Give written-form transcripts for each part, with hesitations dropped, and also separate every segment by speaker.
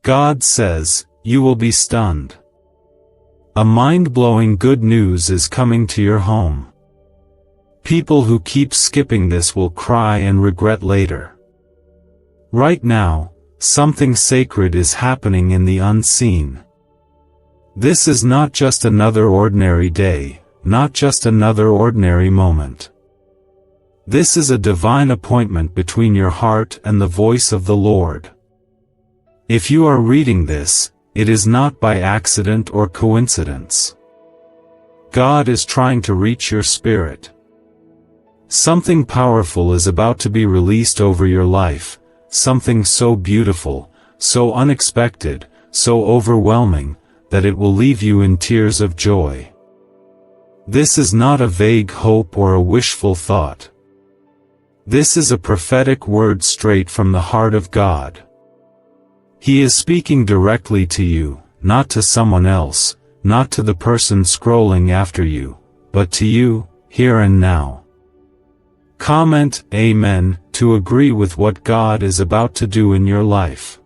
Speaker 1: God says, you will be stunned. A mind-blowing good news is coming to your home. People who keep skipping this will cry and regret later. Right now, something sacred is happening in the unseen. This is not just another ordinary day, not just another ordinary moment. This is a divine appointment between your heart and the voice of the Lord. If you are reading this, it is not by accident or coincidence. God is trying to reach your spirit. Something powerful is about to be released over your life, something so beautiful, so unexpected, so overwhelming, that it will leave you in tears of joy. This is not a vague hope or a wishful thought. This is a prophetic word straight from the heart of God. He is speaking directly to you, not to someone else, not to the person scrolling after you, but to you, here and now. Comment Amen to agree with what God is about to do in your life.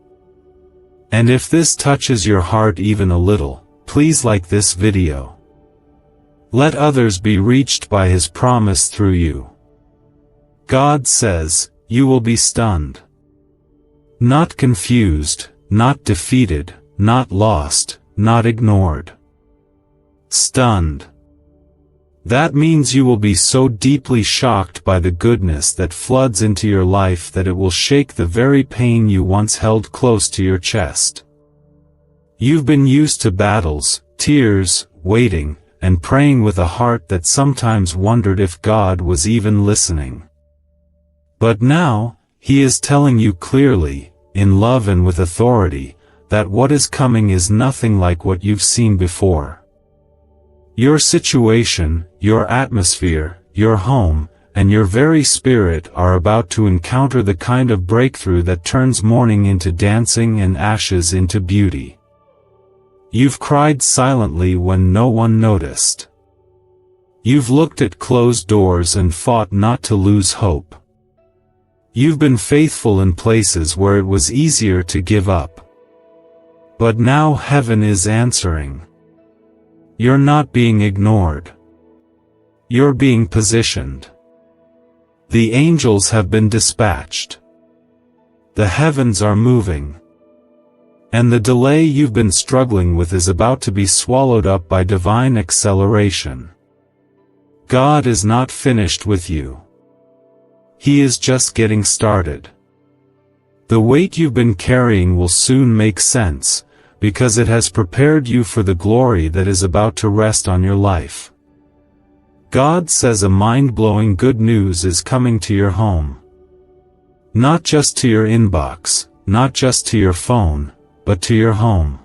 Speaker 1: And if this touches your heart even a little, please like this video. Let others be reached by His promise through you. God says, you will be stunned. Not confused, not defeated, not lost, not ignored. Stunned. That means you will be so deeply shocked by the goodness that floods into your life that it will shake the very pain you once held close to your chest. You've been used to battles, tears, waiting, and praying with a heart that sometimes wondered if God was even listening. But now, He is telling you clearly, in love and with authority, that what is coming is nothing like what you've seen before. Your situation, your atmosphere, your home, and your very spirit are about to encounter the kind of breakthrough that turns mourning into dancing and ashes into beauty. You've cried silently when no one noticed. You've looked at closed doors and fought not to lose hope. You've been faithful in places where it was easier to give up. But now heaven is answering. You're not being ignored. You're being positioned. The angels have been dispatched. The heavens are moving. And the delay you've been struggling with is about to be swallowed up by divine acceleration. God is not finished with you. He is just getting started. The weight you've been carrying will soon make sense, because it has prepared you for the glory that is about to rest on your life. God says a mind-blowing good news is coming to your home. Not just to your inbox, not just to your phone, but to your home.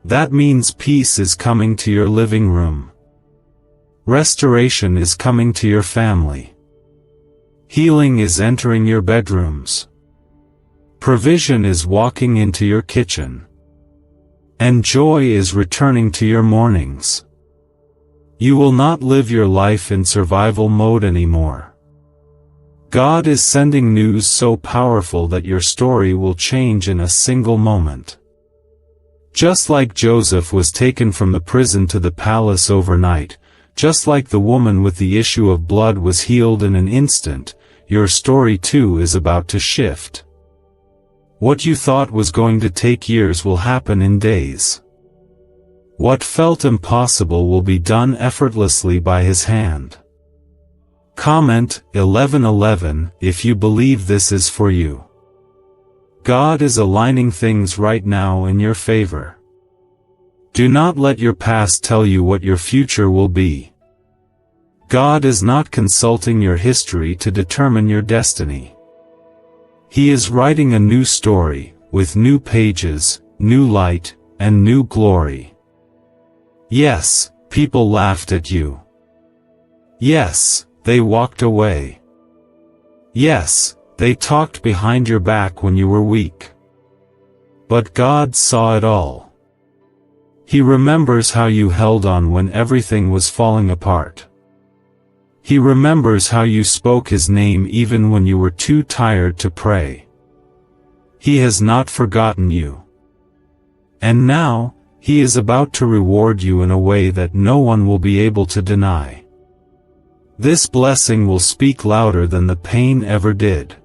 Speaker 1: That means peace is coming to your living room. Restoration is coming to your family. Healing is entering your bedrooms. Provision is walking into your kitchen. And joy is returning to your mornings. You will not live your life in survival mode anymore. God is sending news so powerful that your story will change in a single moment. Just like Joseph was taken from the prison to the palace overnight, just like the woman with the issue of blood was healed in an instant, your story too is about to shift. What you thought was going to take years will happen in days. What felt impossible will be done effortlessly by His hand. Comment 11:11 if you believe this is for you. God is aligning things right now in your favor. Do not let your past tell you what your future will be. God is not consulting your history to determine your destiny. He is writing a new story, with new pages, new light, and new glory. Yes, people laughed at you. Yes, they walked away. Yes, they talked behind your back when you were weak. But God saw it all. He remembers how you held on when everything was falling apart. He remembers how you spoke His name even when you were too tired to pray. He has not forgotten you. And now, He is about to reward you in a way that no one will be able to deny. This blessing will speak louder than the pain ever did.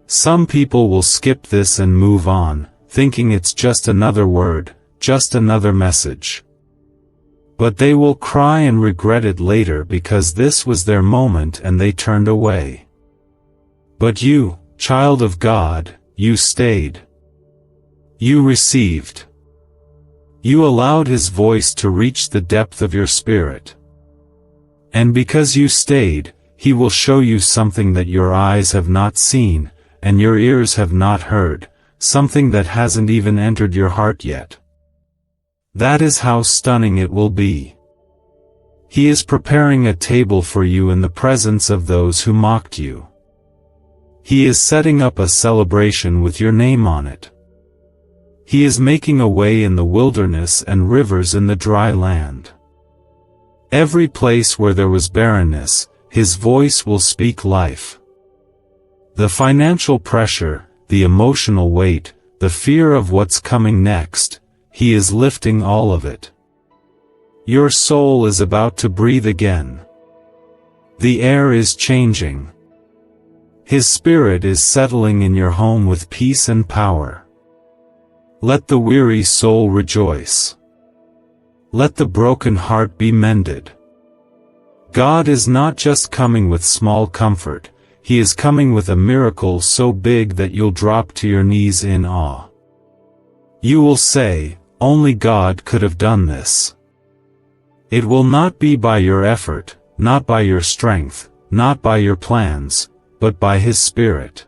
Speaker 1: Some people will skip this and move on, thinking it's just another word, just another message. But they will cry and regret it later because this was their moment and they turned away. But you, child of God, you stayed. You received. You allowed His voice to reach the depth of your spirit. And because you stayed, He will show you something that your eyes have not seen, and your ears have not heard, something that hasn't even entered your heart yet. That is how stunning it will be. He is preparing a table for you in the presence of those who mocked you. He is setting up a celebration with your name on it. He is making a way in the wilderness and rivers in the dry land. Every place where there was barrenness, His voice will speak life. The financial pressure, the emotional weight, the fear of what's coming next, He is lifting all of it. Your soul is about to breathe again. The air is changing. His Spirit is settling in your home with peace and power. Let the weary soul rejoice. Let the broken heart be mended. God is not just coming with small comfort, He is coming with a miracle so big that you'll drop to your knees in awe. You will say, "Only God could have done this." It will not be by your effort, not by your strength, not by your plans, but by His Spirit.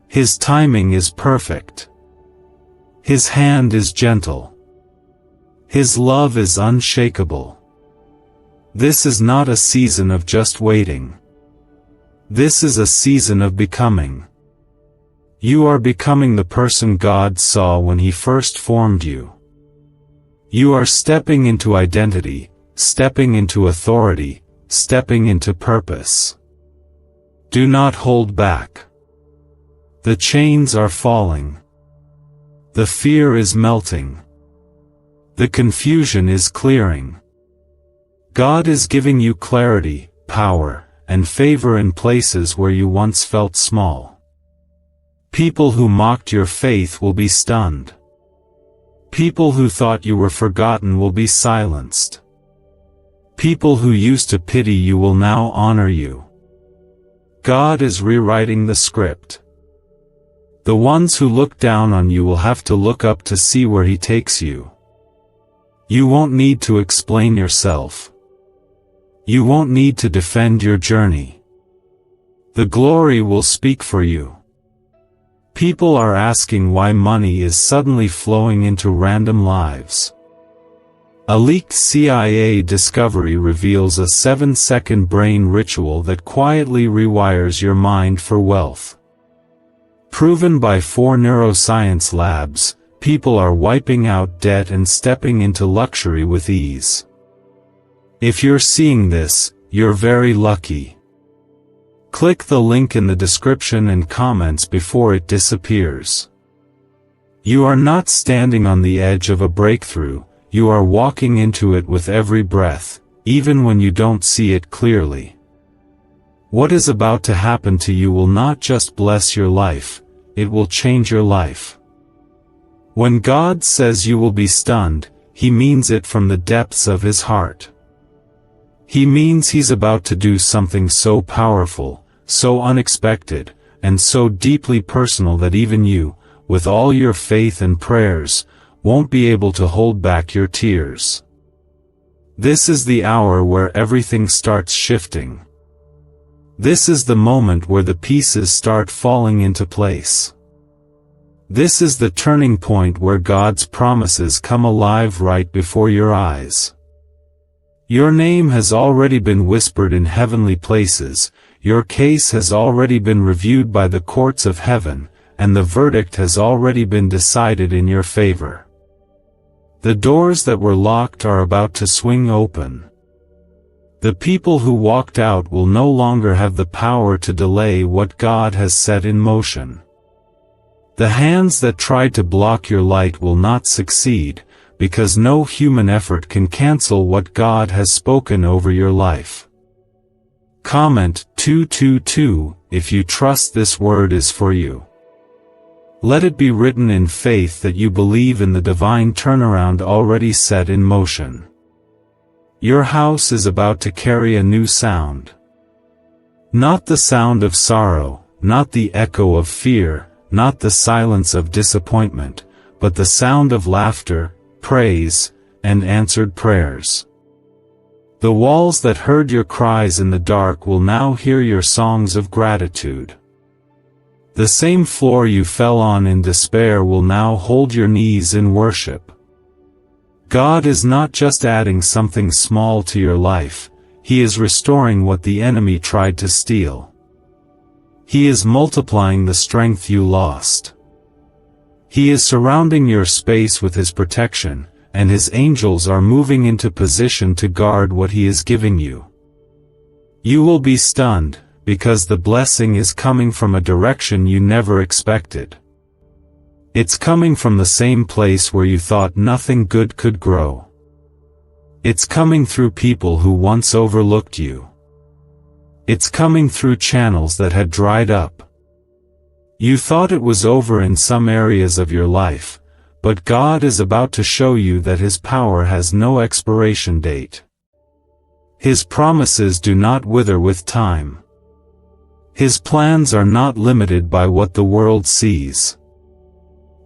Speaker 1: His timing is perfect. His hand is gentle. His love is unshakable. This is not a season of just waiting. This is a season of becoming. You are becoming the person God saw when He first formed you. You are stepping into identity, stepping into authority, stepping into purpose. Do not hold back. The chains are falling. The fear is melting. The confusion is clearing. God is giving you clarity, power, and favor in places where you once felt small. People who mocked your faith will be stunned. People who thought you were forgotten will be silenced. People who used to pity you will now honor you. God is rewriting the script. The ones who look down on you will have to look up to see where He takes you. You won't need to explain yourself. You won't need to defend your journey. The glory will speak for you. People are asking why money is suddenly flowing into random lives. A leaked CIA discovery reveals a 7-second brain ritual that quietly rewires your mind for wealth. Proven by 4 neuroscience labs, people are wiping out debt and stepping into luxury with ease. If you're seeing this, you're very lucky. Click the link in the description and comments before it disappears. You are not standing on the edge of a breakthrough, you are walking into it with every breath, even when you don't see it clearly. What is about to happen to you will not just bless your life, it will change your life. When God says you will be stunned, He means it from the depths of His heart. He means He's about to do something so powerful, so unexpected, and so deeply personal that even you, with all your faith and prayers, won't be able to hold back your tears. This is the hour where everything starts shifting. This is the moment where the pieces start falling into place. This is the turning point where God's promises come alive right before your eyes. Your name has already been whispered in heavenly places, your case has already been reviewed by the courts of heaven, and the verdict has already been decided in your favor. The doors that were locked are about to swing open. The people who walked out will no longer have the power to delay what God has set in motion. The hands that tried to block your light will not succeed, because no human effort can cancel what God has spoken over your life. Comment 222 if you trust this word is for you. Let it be written in faith that you believe in the divine turnaround already set in motion. Your house is about to carry a new sound. Not the sound of sorrow, not the echo of fear, not the silence of disappointment, but the sound of laughter, praise, and answered prayers. The walls that heard your cries in the dark will now hear your songs of gratitude. The same floor you fell on in despair will now hold your knees in worship. God is not just adding something small to your life, He is restoring what the enemy tried to steal. He is multiplying the strength you lost. He is surrounding your space with His protection, and His angels are moving into position to guard what He is giving you. You will be stunned, because the blessing is coming from a direction you never expected. It's coming from the same place where you thought nothing good could grow. It's coming through people who once overlooked you. It's coming through channels that had dried up. You thought it was over in some areas of your life, but God is about to show you that His power has no expiration date. His promises do not wither with time. His plans are not limited by what the world sees.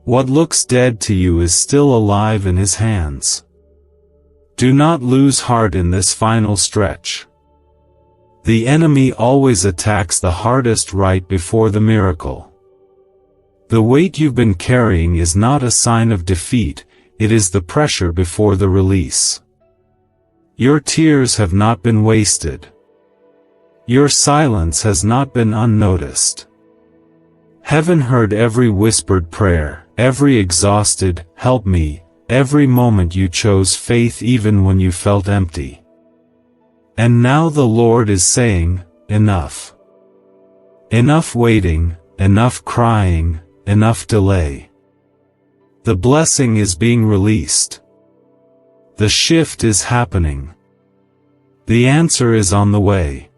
Speaker 1: What looks dead to you is still alive in His hands. Do not lose heart in this final stretch. The enemy always attacks the hardest right before the miracle. The weight you've been carrying is not a sign of defeat, it is the pressure before the release. Your tears have not been wasted. Your silence has not been unnoticed. Heaven heard every whispered prayer, every exhausted, "Help me," every moment you chose faith even when you felt empty. And now the Lord is saying, enough. Enough waiting, enough crying, enough delay. The blessing is being released. The shift is happening. The answer is on the way.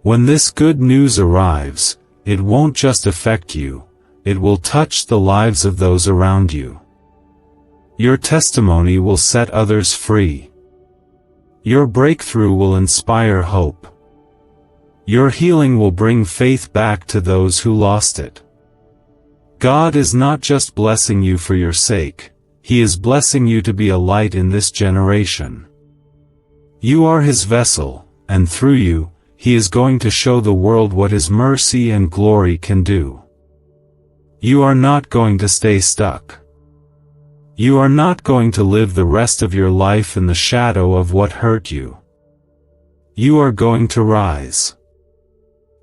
Speaker 1: When this good news arrives, it won't just affect you, it will touch the lives of those around you. Your testimony will set others free. Your breakthrough will inspire hope. Your healing will bring faith back to those who lost it. God is not just blessing you for your sake, He is blessing you to be a light in this generation. You are His vessel, and through you, He is going to show the world what His mercy and glory can do. You are not going to stay stuck. You are not going to live the rest of your life in the shadow of what hurt you. You are going to rise.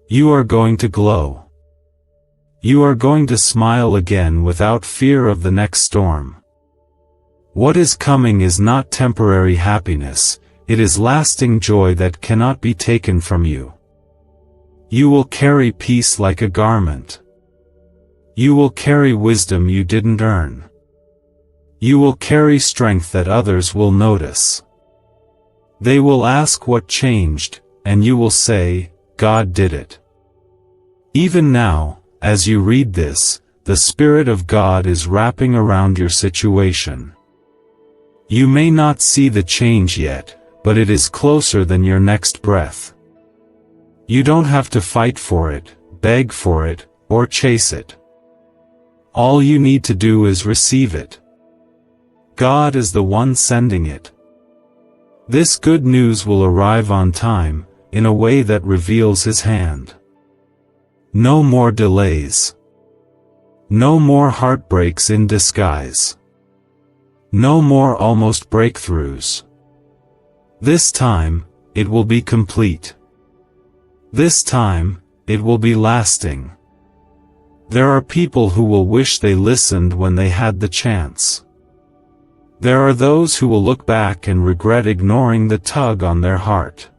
Speaker 1: You are going to glow. You are going to smile again without fear of the next storm. What is coming is not temporary happiness, it is lasting joy that cannot be taken from you. You will carry peace like a garment. You will carry wisdom you didn't earn. You will carry strength that others will notice. They will ask what changed, and you will say, God did it. Even now, as you read this, the Spirit of God is wrapping around your situation. You may not see the change yet, but it is closer than your next breath. You don't have to fight for it, beg for it, or chase it. All you need to do is receive it. God is the one sending it. This good news will arrive on time, in a way that reveals His hand. No more delays. No more heartbreaks in disguise. No more almost breakthroughs. This time, it will be complete. This time, it will be lasting. There are people who will wish they listened when they had the chance. There are those who will look back and regret ignoring the tug on their heart.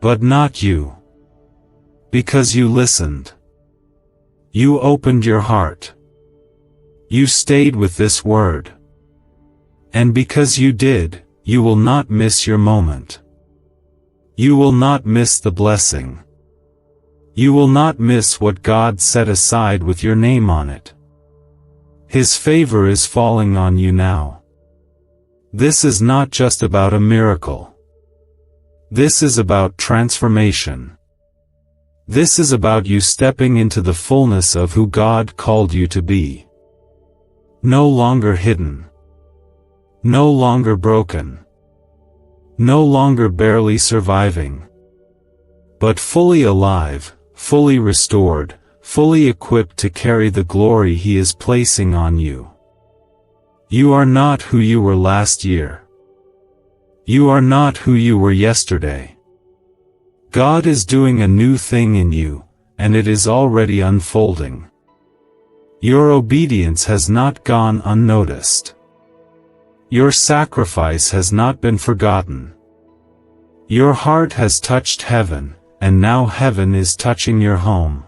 Speaker 1: But not you. Because you listened. You opened your heart. You stayed with this word. And because you did, you will not miss your moment. You will not miss the blessing. You will not miss what God set aside with your name on it. His favor is falling on you now. This is not just about a miracle. This is about transformation. This is about you stepping into the fullness of who God called you to be. No longer hidden. No longer broken. No longer barely surviving. But fully alive, fully restored, fully equipped to carry the glory He is placing on you. You are not who you were last year. You are not who you were yesterday. God is doing a new thing in you, and it is already unfolding. Your obedience has not gone unnoticed. Your sacrifice has not been forgotten. Your heart has touched heaven, and now heaven is touching your home.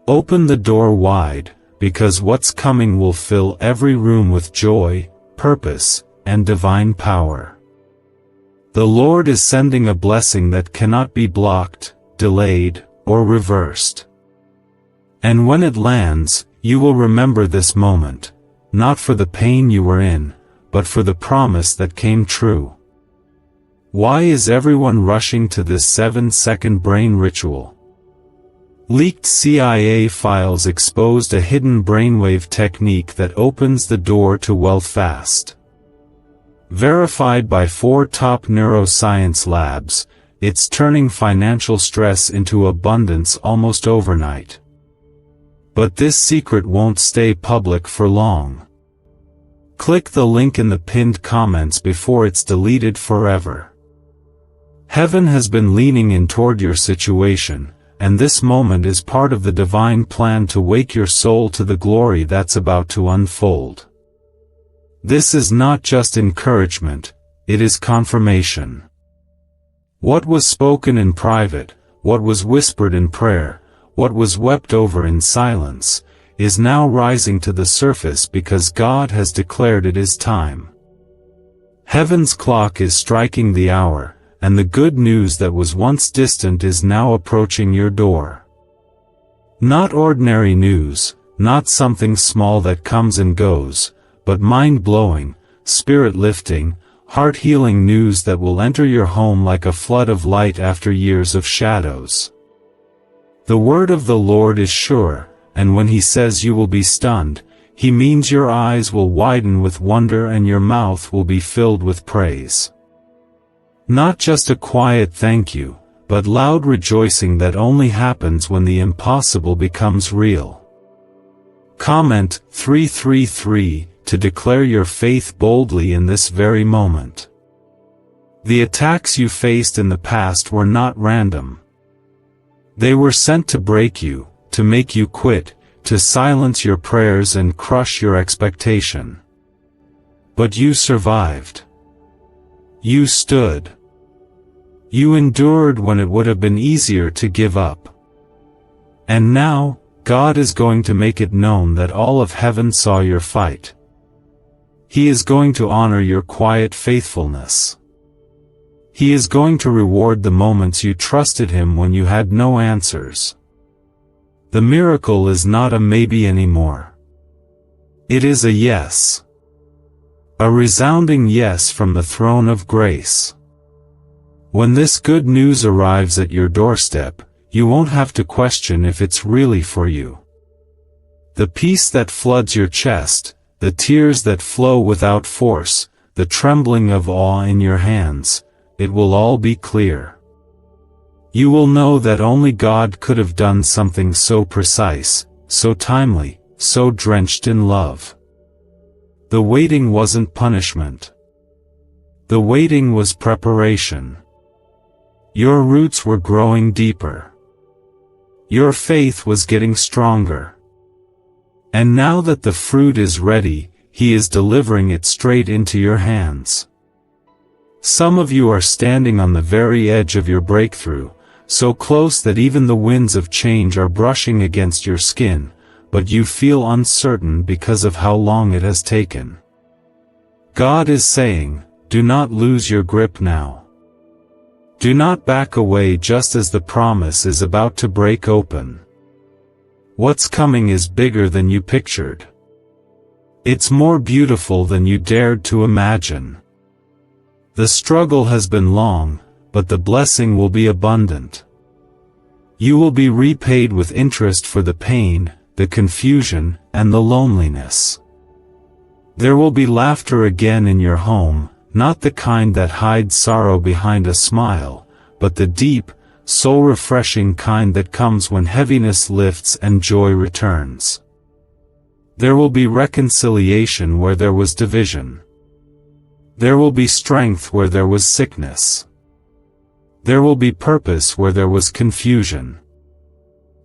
Speaker 1: Open the door wide, because what's coming will fill every room with joy, purpose, and divine power. The Lord is sending a blessing that cannot be blocked, delayed, or reversed. And when it lands, you will remember this moment, not for the pain you were in, but for the promise that came true. Why is everyone rushing to this 7-second brain ritual? Leaked CIA files exposed a hidden brainwave technique that opens the door to wealth fast. Verified by 4 top neuroscience labs, it's turning financial stress into abundance almost overnight. But this secret won't stay public for long. Click the link in the pinned comments before it's deleted forever. Heaven has been leaning in toward your situation, and this moment is part of the divine plan to wake your soul to the glory that's about to unfold. This is not just encouragement, it is confirmation. What was spoken in private, what was whispered in prayer, what was wept over in silence, is now rising to the surface because God has declared it is time. Heaven's clock is striking the hour, and the good news that was once distant is now approaching your door. Not ordinary news, not something small that comes and goes, but mind-blowing, spirit-lifting, heart-healing news that will enter your home like a flood of light after years of shadows. The word of the Lord is sure, and when He says you will be stunned, He means your eyes will widen with wonder and your mouth will be filled with praise. Not just a quiet thank you, but loud rejoicing that only happens when the impossible becomes real. Comment 333 to declare your faith boldly in this very moment. The attacks you faced in the past were not random. They were sent to break you, to make you quit, to silence your prayers and crush your expectation. But you survived. You stood. You endured when it would have been easier to give up. And now, God is going to make it known that all of heaven saw your fight. He is going to honor your quiet faithfulness. He is going to reward the moments you trusted Him when you had no answers. The miracle is not a maybe anymore. It is a yes. A resounding yes from the throne of grace. When this good news arrives at your doorstep, you won't have to question if it's really for you. The peace that floods your chest, the tears that flow without force, the trembling of awe in your hands, it will all be clear. You will know that only God could have done something so precise, so timely, so drenched in love. The waiting wasn't punishment. The waiting was preparation. Your roots were growing deeper. Your faith was getting stronger. And now that the fruit is ready, He is delivering it straight into your hands. Some of you are standing on the very edge of your breakthrough, so close that even the winds of change are brushing against your skin, but you feel uncertain because of how long it has taken. God is saying, do not lose your grip now. Do not back away just as the promise is about to break open. What's coming is bigger than you pictured. It's more beautiful than you dared to imagine. The struggle has been long, but the blessing will be abundant. You will be repaid with interest for the pain, the confusion, and the loneliness. There will be laughter again in your home, not the kind that hides sorrow behind a smile, but the deep, soul-refreshing kind that comes when heaviness lifts and joy returns. There will be reconciliation where there was division. There will be strength where there was sickness. There will be purpose where there was confusion.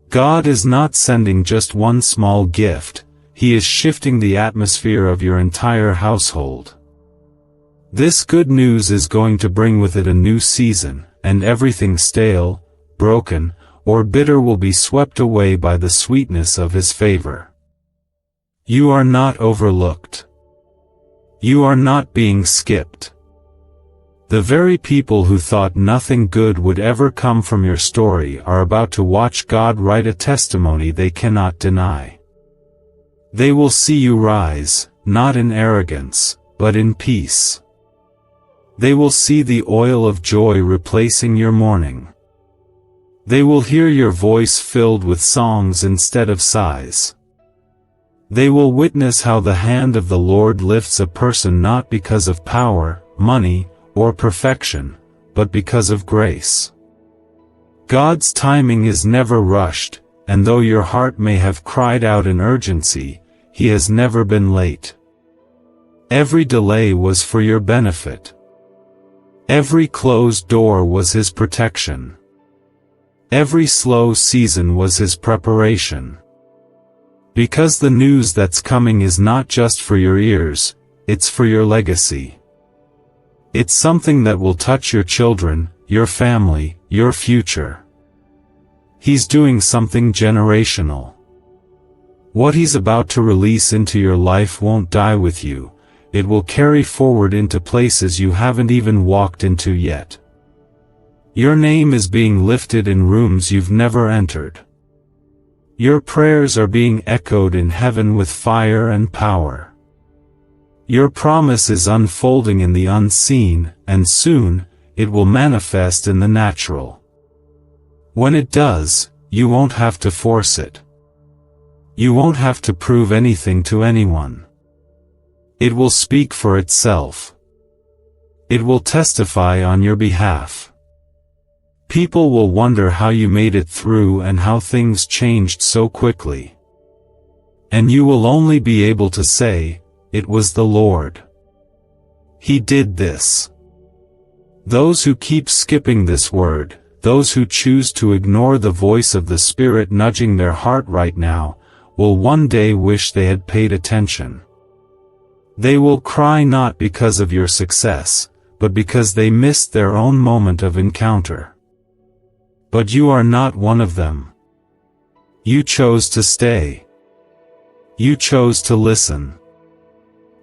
Speaker 1: God is not sending just one small gift, He is shifting the atmosphere of your entire household. This good news is going to bring with it a new season, and everything stale, broken, or bitter will be swept away by the sweetness of His favor. You are not overlooked. You are not being skipped. The very people who thought nothing good would ever come from your story are about to watch God write a testimony they cannot deny. They will see you rise, not in arrogance, but in peace. They will see the oil of joy replacing your mourning. They will hear your voice filled with songs instead of sighs. They will witness how the hand of the Lord lifts a person not because of power, money, or perfection, but because of grace. God's timing is never rushed, and though your heart may have cried out in urgency, He has never been late. Every delay was for your benefit. Every closed door was His protection. Every slow season was His preparation. Because the news that's coming is not just for your ears, it's for your legacy. It's something that will touch your children, your family, your future. He's doing something generational. What He's about to release into your life won't die with you, it will carry forward into places you haven't even walked into yet. Your name is being lifted in rooms you've never entered. Your prayers are being echoed in heaven with fire and power. Your promise is unfolding in the unseen, and soon, it will manifest in the natural. When it does, you won't have to force it. You won't have to prove anything to anyone. It will speak for itself. It will testify on your behalf. People will wonder how you made it through and how things changed so quickly. And you will only be able to say, "It was the Lord. He did this." Those who keep skipping this word, those who choose to ignore the voice of the Spirit nudging their heart right now, will one day wish they had paid attention. They will cry not because of your success, but because they missed their own moment of encounter. But you are not one of them. You chose to stay. You chose to listen.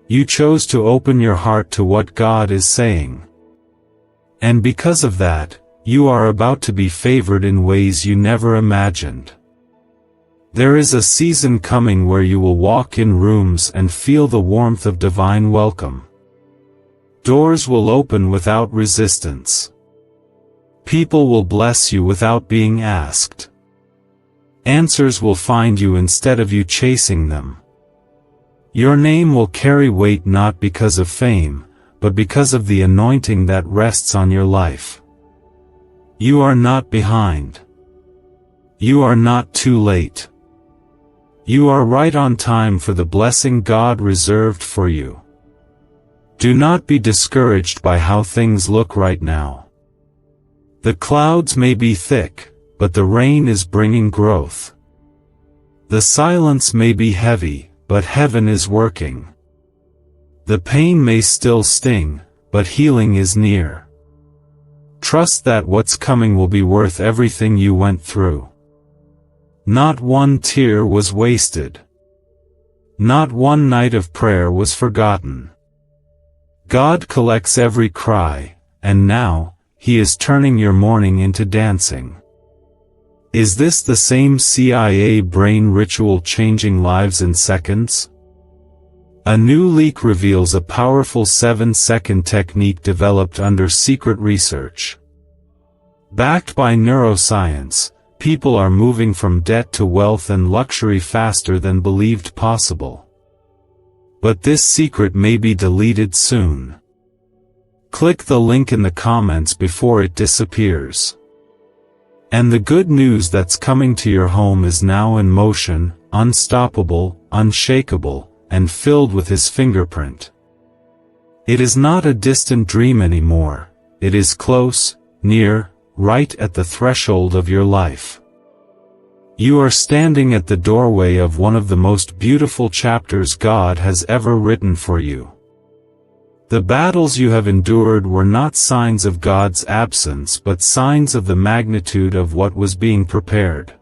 Speaker 1: You chose to open your heart to what God is saying. And because of that, you are about to be favored in ways you never imagined. There is a season coming where you will walk in rooms and feel the warmth of divine welcome. Doors will open without resistance. People will bless you without being asked. Answers will find you instead of you chasing them. Your name will carry weight not because of fame, but because of the anointing that rests on your life. You are not behind. You are not too late. You are right on time for the blessing God reserved for you. Do not be discouraged by how things look right now. The clouds may be thick, but the rain is bringing growth. The silence may be heavy, but heaven is working. The pain may still sting, but healing is near. Trust that what's coming will be worth everything you went through. Not one tear was wasted. Not one night of prayer was forgotten. God collects every cry, and now, He is turning your mourning into dancing. Is this the same CIA brain ritual changing lives in seconds? A new leak reveals a powerful 7-second technique developed under secret research. Backed by neuroscience, people are moving from debt to wealth and luxury faster than believed possible. But this secret may be deleted soon. Click the link in the comments before it disappears. And the good news that's coming to your home is now in motion, unstoppable, unshakable, and filled with His fingerprint. It is not a distant dream anymore. It is close, near, right at the threshold of your life. You are standing at the doorway of one of the most beautiful chapters God has ever written for you. The battles you have endured were not signs of God's absence but signs of the magnitude of what was being prepared.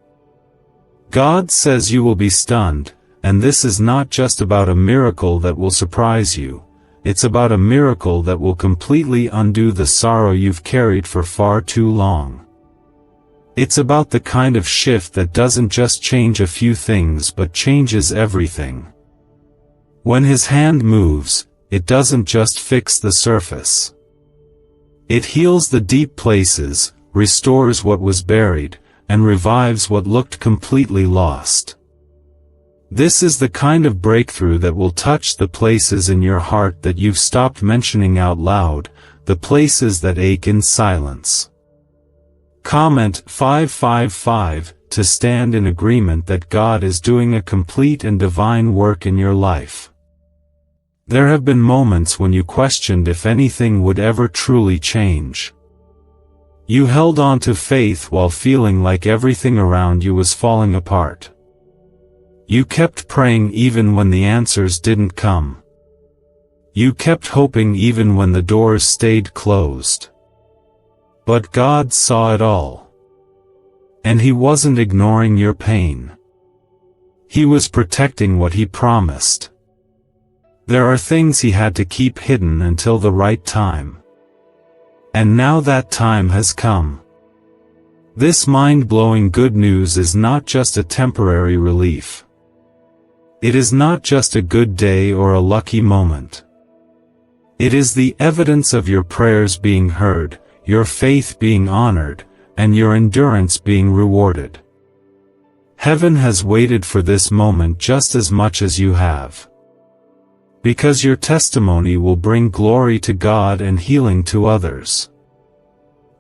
Speaker 1: God says you will be stunned, and this is not just about a miracle that will surprise you, it's about a miracle that will completely undo the sorrow you've carried for far too long. It's about the kind of shift that doesn't just change a few things but changes everything. When His hand moves, it doesn't just fix the surface. It heals the deep places, restores what was buried, and revives what looked completely lost. This is the kind of breakthrough that will touch the places in your heart that you've stopped mentioning out loud, the places that ache in silence. Comment 555 to stand in agreement that God is doing a complete and divine work in your life. There have been moments when you questioned if anything would ever truly change. You held on to faith while feeling like everything around you was falling apart. You kept praying even when the answers didn't come. You kept hoping even when the doors stayed closed. But God saw it all. And He wasn't ignoring your pain. He was protecting what He promised. There are things He had to keep hidden until the right time. And now that time has come. This mind-blowing good news is not just a temporary relief. It is not just a good day or a lucky moment. It is the evidence of your prayers being heard, your faith being honored, and your endurance being rewarded. Heaven has waited for this moment just as much as you have. Because your testimony will bring glory to God and healing to others.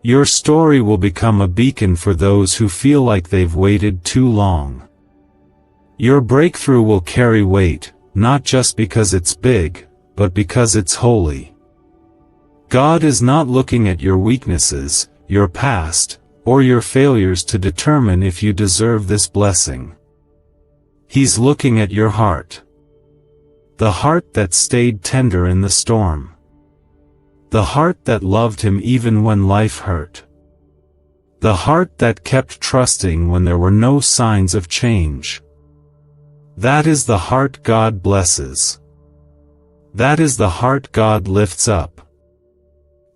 Speaker 1: Your story will become a beacon for those who feel like they've waited too long. Your breakthrough will carry weight, not just because it's big, but because it's holy. God is not looking at your weaknesses, your past, or your failures to determine if you deserve this blessing. He's looking at your heart. The heart that stayed tender in the storm. The heart that loved Him even when life hurt. The heart that kept trusting when there were no signs of change. That is the heart God blesses. That is the heart God lifts up.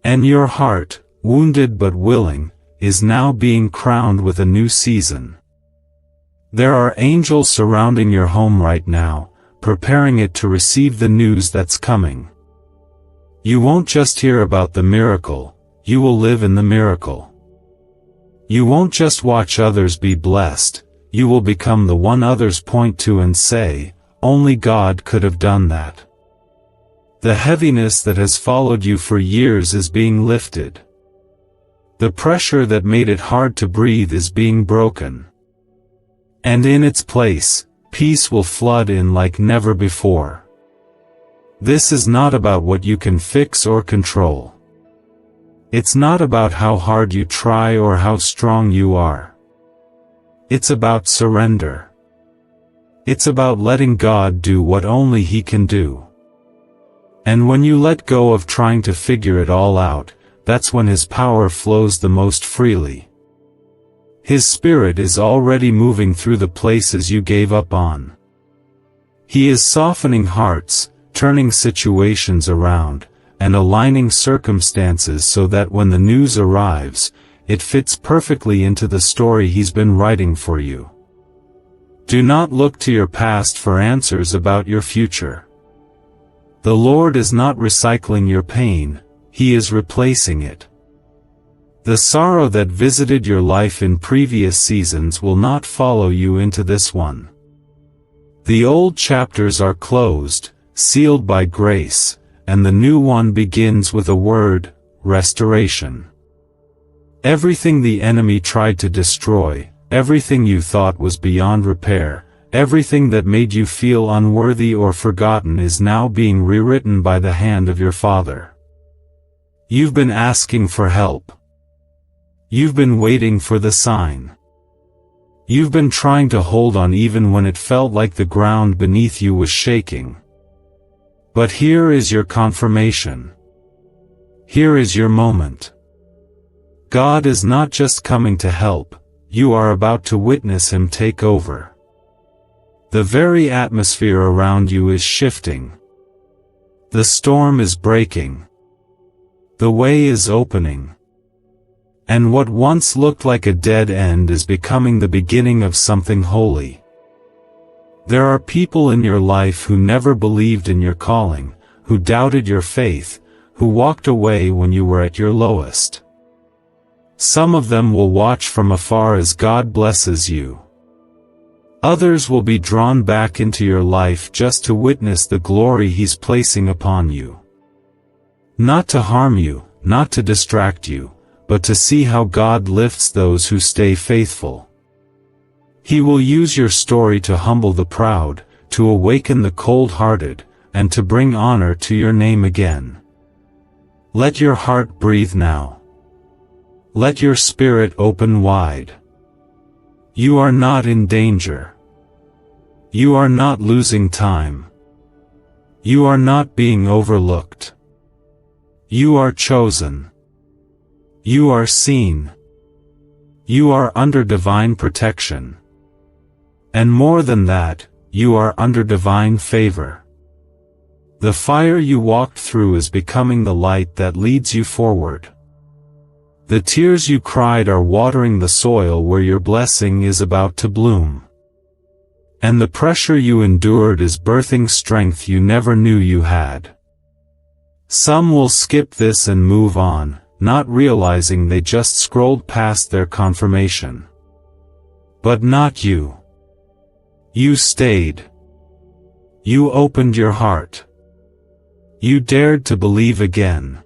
Speaker 1: And your heart, wounded but willing, is now being crowned with a new season. There are angels surrounding your home right now, preparing it to receive the news that's coming. You won't just hear about the miracle, you will live in the miracle. You won't just watch others be blessed, you will become the one others point to and say, "Only God could have done that." The heaviness that has followed you for years is being lifted. The pressure that made it hard to breathe is being broken. And in its place, peace will flood in like never before. This is not about what you can fix or control. It's not about how hard you try or how strong you are. It's about surrender. It's about letting God do what only He can do. And when you let go of trying to figure it all out, that's when His power flows the most freely. His Spirit is already moving through the places you gave up on. He is softening hearts, turning situations around, and aligning circumstances so that when the news arrives, it fits perfectly into the story He's been writing for you. Do not look to your past for answers about your future. The Lord is not recycling your pain, He is replacing it. The sorrow that visited your life in previous seasons will not follow you into this one. The old chapters are closed, sealed by grace, and the new one begins with a word, restoration. Everything the enemy tried to destroy, everything you thought was beyond repair, everything that made you feel unworthy or forgotten is now being rewritten by the hand of your Father. You've been asking for help. You've been waiting for the sign. You've been trying to hold on even when it felt like the ground beneath you was shaking. But here is your confirmation. Here is your moment. God is not just coming to help, you are about to witness Him take over. The very atmosphere around you is shifting. The storm is breaking. The way is opening. And what once looked like a dead end is becoming the beginning of something holy. There are people in your life who never believed in your calling, who doubted your faith, who walked away when you were at your lowest. Some of them will watch from afar as God blesses you. Others will be drawn back into your life just to witness the glory He's placing upon you. Not to harm you, not to distract you, but to see how God lifts those who stay faithful. He will use your story to humble the proud, to awaken the cold-hearted, and to bring honor to your name again. Let your heart breathe now. Let your spirit open wide. You are not in danger. You are not losing time. You are not being overlooked. You are chosen. You are seen. You are under divine protection. And more than that, you are under divine favor. The fire you walked through is becoming the light that leads you forward. The tears you cried are watering the soil where your blessing is about to bloom. And the pressure you endured is birthing strength you never knew you had. Some will skip this and move on, not realizing they just scrolled past their confirmation. But not you. You stayed. You opened your heart. You dared to believe again.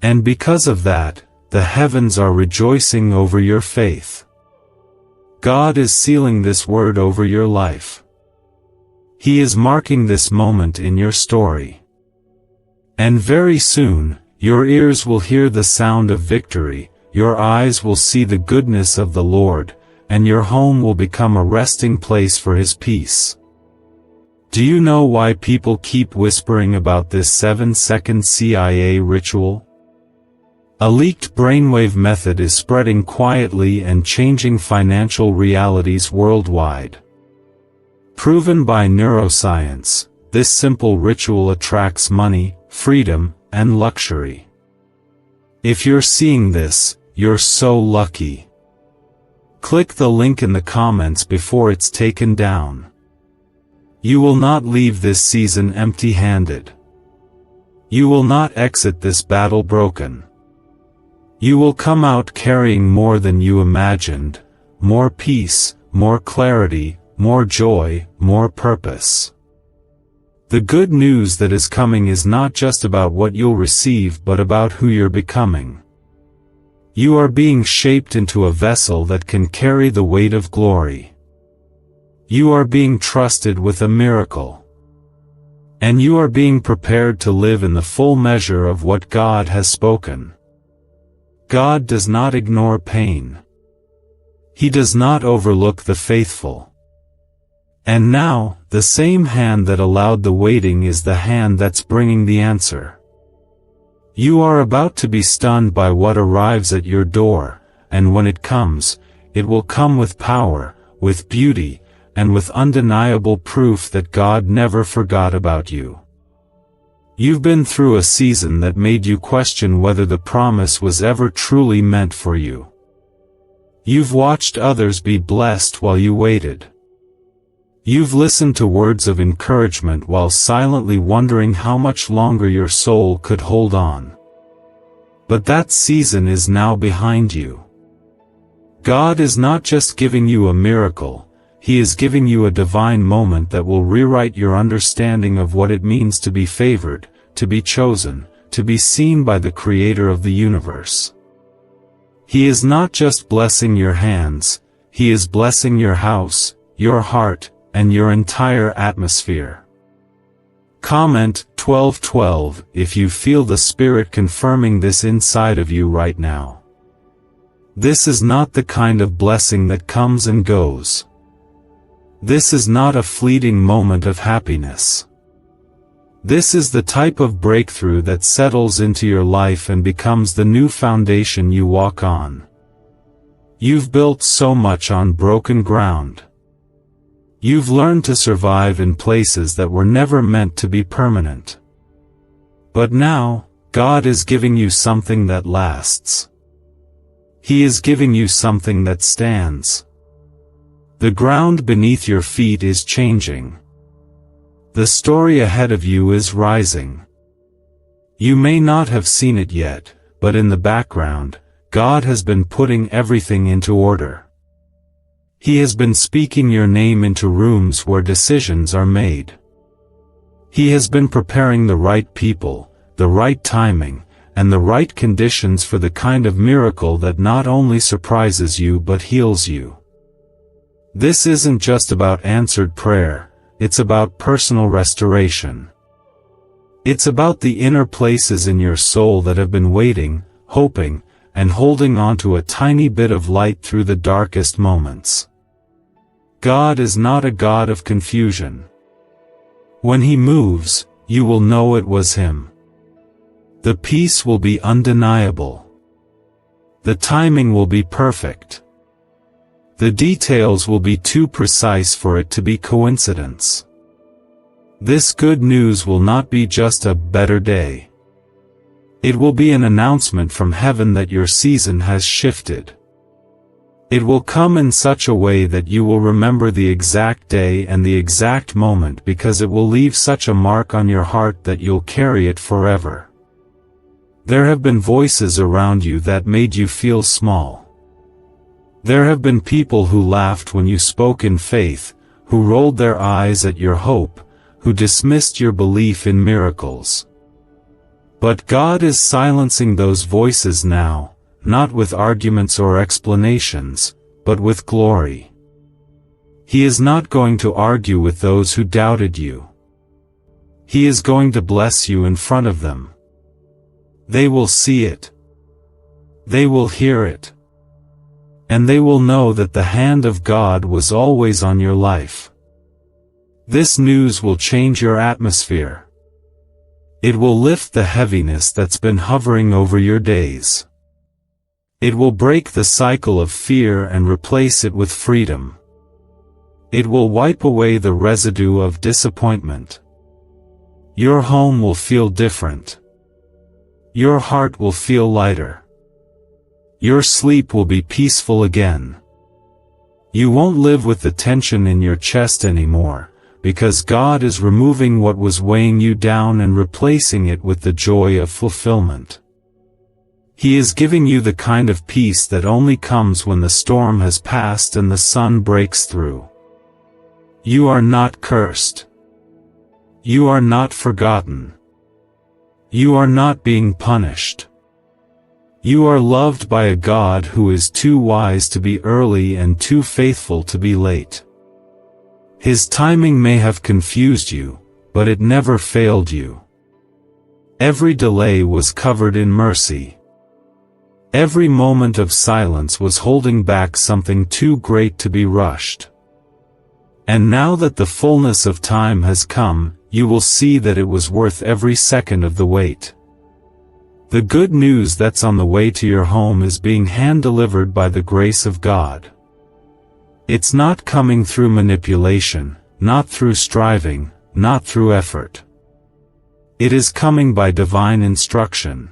Speaker 1: And because of that, the heavens are rejoicing over your faith. God is sealing this word over your life. He is marking this moment in your story. And very soon, your ears will hear the sound of victory, your eyes will see the goodness of the Lord, and your home will become a resting place for His peace. Do you know why people keep whispering about this 7-second CIA ritual? A leaked brainwave method is spreading quietly and changing financial realities worldwide. Proven by neuroscience, this simple ritual attracts money, freedom, and luxury. If you're seeing this, you're so lucky. Click the link in the comments before it's taken down. You will not leave this season empty-handed. You will not exit this battle broken. You will come out carrying more than you imagined, more peace, more clarity, more joy, more purpose. The good news that is coming is not just about what you'll receive but about who you're becoming. You are being shaped into a vessel that can carry the weight of glory. You are being trusted with a miracle. And you are being prepared to live in the full measure of what God has spoken. God does not ignore pain. He does not overlook the faithful. And now, the same hand that allowed the waiting is the hand that's bringing the answer. You are about to be stunned by what arrives at your door, and when it comes, it will come with power, with beauty, and with undeniable proof that God never forgot about you. You've been through a season that made you question whether the promise was ever truly meant for you. You've watched others be blessed while you waited. You've listened to words of encouragement while silently wondering how much longer your soul could hold on. But that season is now behind you. God is not just giving you a miracle, He is giving you a divine moment that will rewrite your understanding of what it means to be favored, to be chosen, to be seen by the Creator of the universe. He is not just blessing your hands, He is blessing your house, your heart, and your entire atmosphere. Comment 1212 if you feel the Spirit confirming this inside of you right now. This is not the kind of blessing that comes and goes. This is not a fleeting moment of happiness. This is the type of breakthrough that settles into your life and becomes the new foundation you walk on. You've built so much on broken ground. You've learned to survive in places that were never meant to be permanent. But now, God is giving you something that lasts. He is giving you something that stands. The ground beneath your feet is changing. The story ahead of you is rising. You may not have seen it yet, but in the background, God has been putting everything into order. He has been speaking your name into rooms where decisions are made. He has been preparing the right people, the right timing, and the right conditions for the kind of miracle that not only surprises you but heals you. This isn't just about answered prayer. It's about personal restoration. It's about the inner places in your soul that have been waiting, hoping, and holding on to a tiny bit of light through the darkest moments. God is not a God of confusion. When He moves, you will know it was Him. The peace will be undeniable. The timing will be perfect. The details will be too precise for it to be coincidence. This good news will not be just a better day. It will be an announcement from heaven that your season has shifted. It will come in such a way that you will remember the exact day and the exact moment because it will leave such a mark on your heart that you'll carry it forever. There have been voices around you that made you feel small. There have been people who laughed when you spoke in faith, who rolled their eyes at your hope, who dismissed your belief in miracles. But God is silencing those voices now, not with arguments or explanations, but with glory. He is not going to argue with those who doubted you. He is going to bless you in front of them. They will see it. They will hear it. And they will know that the hand of God was always on your life. This news will change your atmosphere. It will lift the heaviness that's been hovering over your days. It will break the cycle of fear and replace it with freedom. It will wipe away the residue of disappointment. Your home will feel different. Your heart will feel lighter. Your sleep will be peaceful again. You won't live with the tension in your chest anymore, because God is removing what was weighing you down and replacing it with the joy of fulfillment. He is giving you the kind of peace that only comes when the storm has passed and the sun breaks through. You are not cursed. You are not forgotten. You are not being punished. You are loved by a God who is too wise to be early and too faithful to be late. His timing may have confused you, but it never failed you. Every delay was covered in mercy. Every moment of silence was holding back something too great to be rushed. And now that the fullness of time has come, you will see that it was worth every second of the wait. The good news that's on the way to your home is being hand-delivered by the grace of God. It's not coming through manipulation, not through striving, not through effort. It is coming by divine instruction.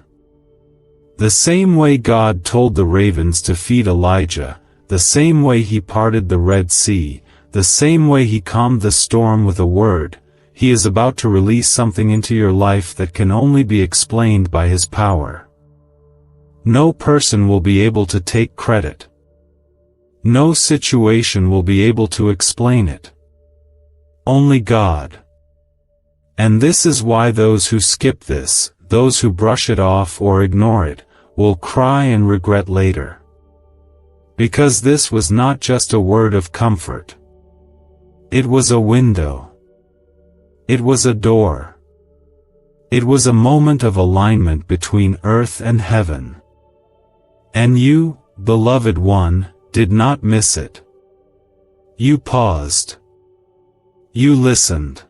Speaker 1: The same way God told the ravens to feed Elijah, the same way he parted the Red Sea, the same way he calmed the storm with a word, he is about to release something into your life that can only be explained by his power. No person will be able to take credit. No situation will be able to explain it. Only God. And this is why those who skip this, those who brush it off or ignore it, will cry and regret later. Because this was not just a word of comfort. It was a window. It was a door. It was a moment of alignment between earth and heaven. And you, beloved one, did not miss it. You paused. You listened.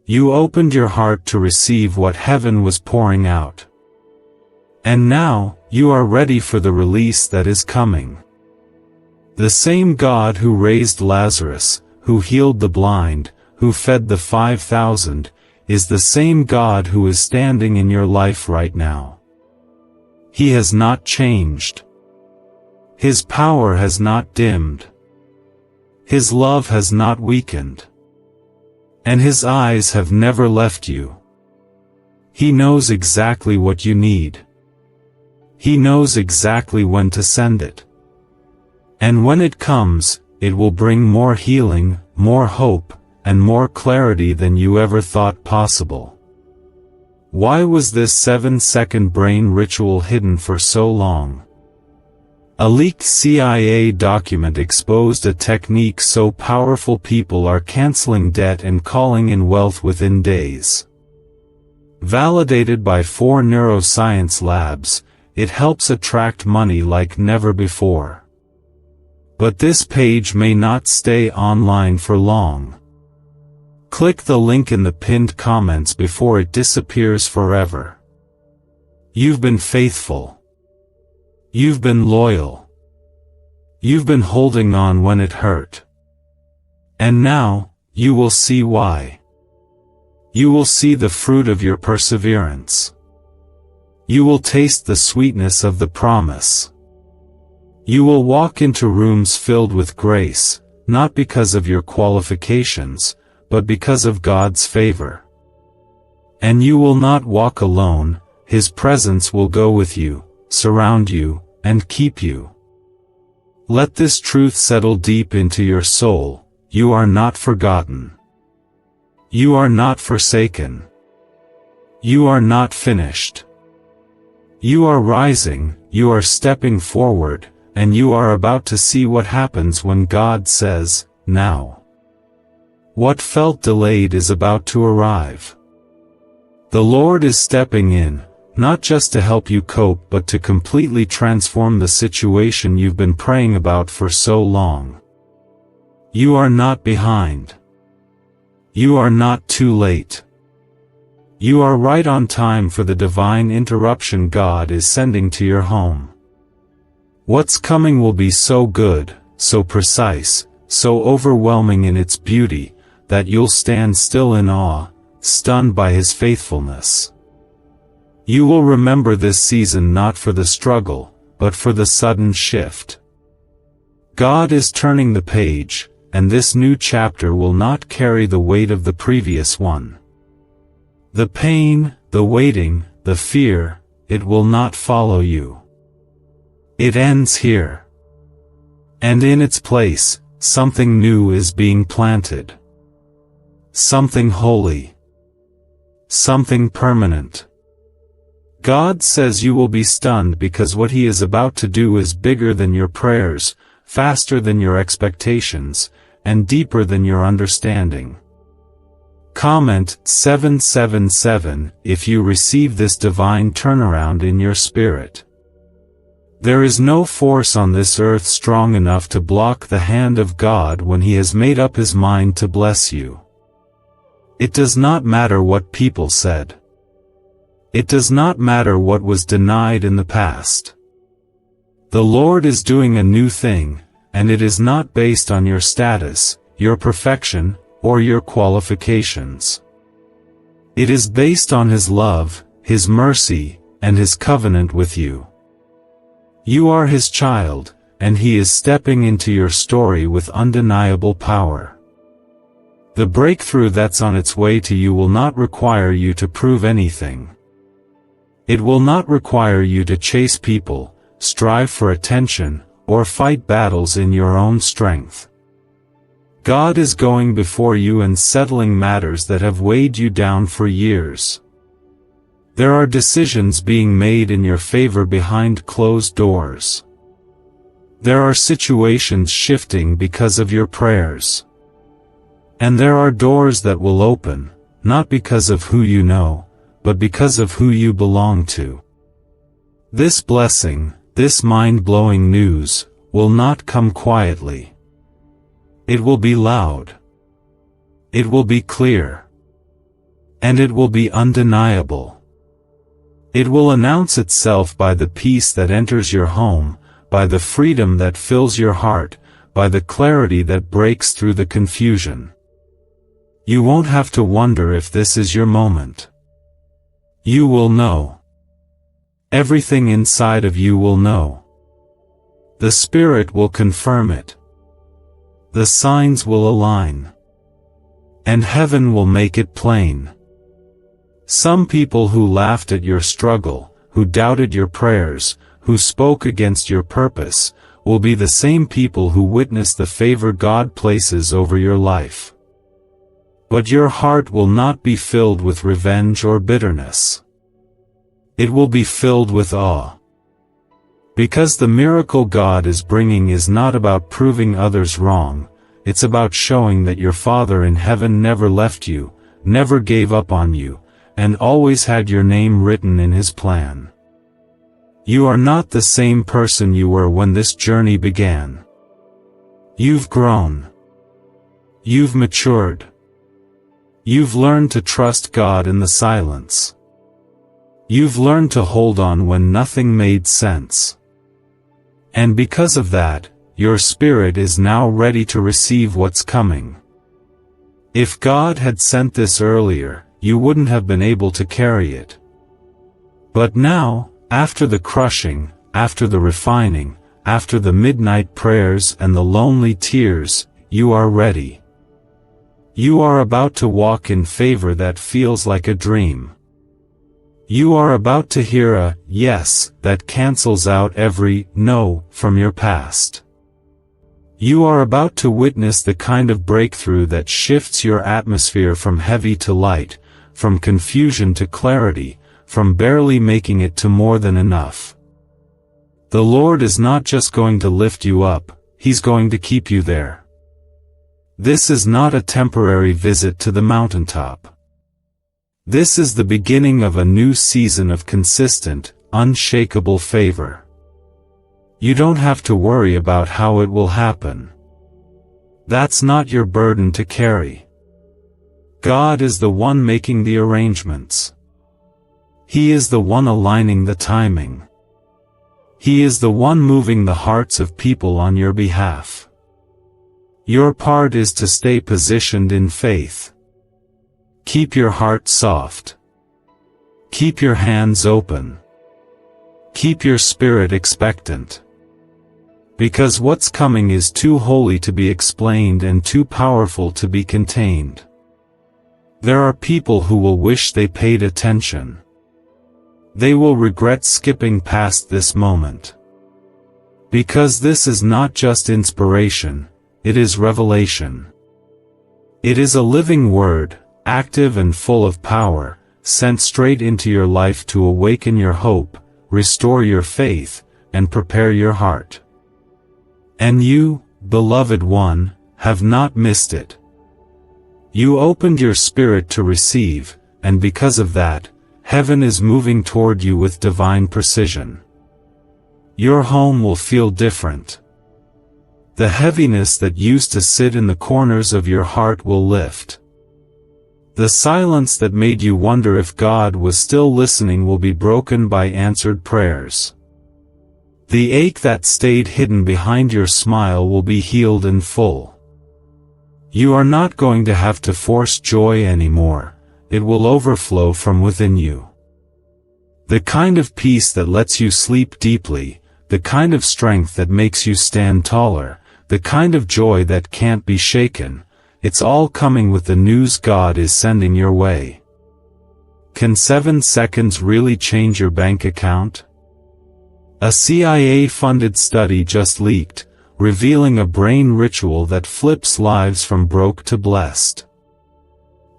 Speaker 1: You opened your heart to receive what heaven was pouring out. And now, you are ready for the release that is coming. The same God who raised Lazarus, who healed the blind, who fed the 5,000, is the same God who is standing in your life right now. He has not changed. His power has not dimmed. His love has not weakened. And his eyes have never left you. He knows exactly what you need. He knows exactly when to send it. And when it comes, it will bring more healing, more hope, and more clarity than you ever thought possible. Why was this 7-second brain ritual hidden for so long? A leaked CIA document exposed a technique so powerful people are canceling debt and calling in wealth within days. Validated by 4 neuroscience labs, it helps attract money like never before. But this page may not stay online for long. Click the link in the pinned comments before it disappears forever. You've been faithful. You've been loyal. You've been holding on when it hurt. And now, you will see why. You will see the fruit of your perseverance. You will taste the sweetness of the promise. You will walk into rooms filled with grace, not because of your qualifications, but because of God's favor. And you will not walk alone, His presence will go with you, surround you, and keep you. Let this truth settle deep into your soul: you are not forgotten. You are not forsaken. You are not finished. You are rising, you are stepping forward, and you are about to see what happens when God says, "Now." What felt delayed is about to arrive. The Lord is stepping in, not just to help you cope but to completely transform the situation you've been praying about for so long. You are not behind. You are not too late. You are right on time for the divine interruption God is sending to your home. What's coming will be so good, so precise, so overwhelming in its beauty, that you'll stand still in awe, stunned by His faithfulness. You will remember this season not for the struggle, but for the sudden shift. God is turning the page, and this new chapter will not carry the weight of the previous one. The pain, the waiting, the fear, it will not follow you. It ends here. And in its place, something new is being planted. Something holy. Something permanent. God says you will be stunned because what He is about to do is bigger than your prayers, faster than your expectations, and deeper than your understanding. Comment 777 if you receive this divine turnaround in your spirit. There is no force on this earth strong enough to block the hand of God when He has made up His mind to bless you. It does not matter what people said. It does not matter what was denied in the past. The Lord is doing a new thing, and it is not based on your status, your perfection, or your qualifications. It is based on His love, His mercy, and His covenant with you. You are His child, and He is stepping into your story with undeniable power. The breakthrough that's on its way to you will not require you to prove anything. It will not require you to chase people, strive for attention, or fight battles in your own strength. God is going before you and settling matters that have weighed you down for years. There are decisions being made in your favor behind closed doors. There are situations shifting because of your prayers. And there are doors that will open, not because of who you know, but because of who you belong to. This blessing, this mind-blowing news, will not come quietly. It will be loud. It will be clear. And it will be undeniable. It will announce itself by the peace that enters your home, by the freedom that fills your heart, by the clarity that breaks through the confusion. You won't have to wonder if this is your moment. You will know. Everything inside of you will know. The Spirit will confirm it. The signs will align. And heaven will make it plain. Some people who laughed at your struggle, who doubted your prayers, who spoke against your purpose, will be the same people who witness the favor God places over your life. But your heart will not be filled with revenge or bitterness. It will be filled with awe. Because the miracle God is bringing is not about proving others wrong, it's about showing that your Father in heaven never left you, never gave up on you, and always had your name written in His plan. You are not the same person you were when this journey began. You've grown. You've matured. You've learned to trust God in the silence. You've learned to hold on when nothing made sense. And because of that, your spirit is now ready to receive what's coming. If God had sent this earlier, you wouldn't have been able to carry it. But now, after the crushing, after the refining, after the midnight prayers and the lonely tears, you are ready. You are about to walk in favor that feels like a dream. You are about to hear a yes that cancels out every no from your past. You are about to witness the kind of breakthrough that shifts your atmosphere from heavy to light, from confusion to clarity, from barely making it to more than enough. The Lord is not just going to lift you up, He's going to keep you there. This is not a temporary visit to the mountaintop. This is the beginning of a new season of consistent, unshakable favor. You don't have to worry about how it will happen. That's not your burden to carry. God is the one making the arrangements. He is the one aligning the timing. He is the one moving the hearts of people on your behalf. Your part is to stay positioned in faith. Keep your heart soft. Keep your hands open. Keep your spirit expectant. Because what's coming is too holy to be explained and too powerful to be contained. There are people who will wish they paid attention. They will regret skipping past this moment. Because this is not just inspiration, it is revelation. It is a living word, active and full of power, sent straight into your life to awaken your hope, restore your faith, and prepare your heart. And you, beloved one, have not missed it. You opened your spirit to receive, and because of that, heaven is moving toward you with divine precision. Your home will feel different. The heaviness that used to sit in the corners of your heart will lift. The silence that made you wonder if God was still listening will be broken by answered prayers. The ache that stayed hidden behind your smile will be healed in full. You are not going to have to force joy anymore, it will overflow from within you. The kind of peace that lets you sleep deeply, the kind of strength that makes you stand taller, the kind of joy that can't be shaken, it's all coming with the news God is sending your way. Can 7 seconds really change your bank account? A CIA-funded study just leaked, revealing a brain ritual that flips lives from broke to blessed.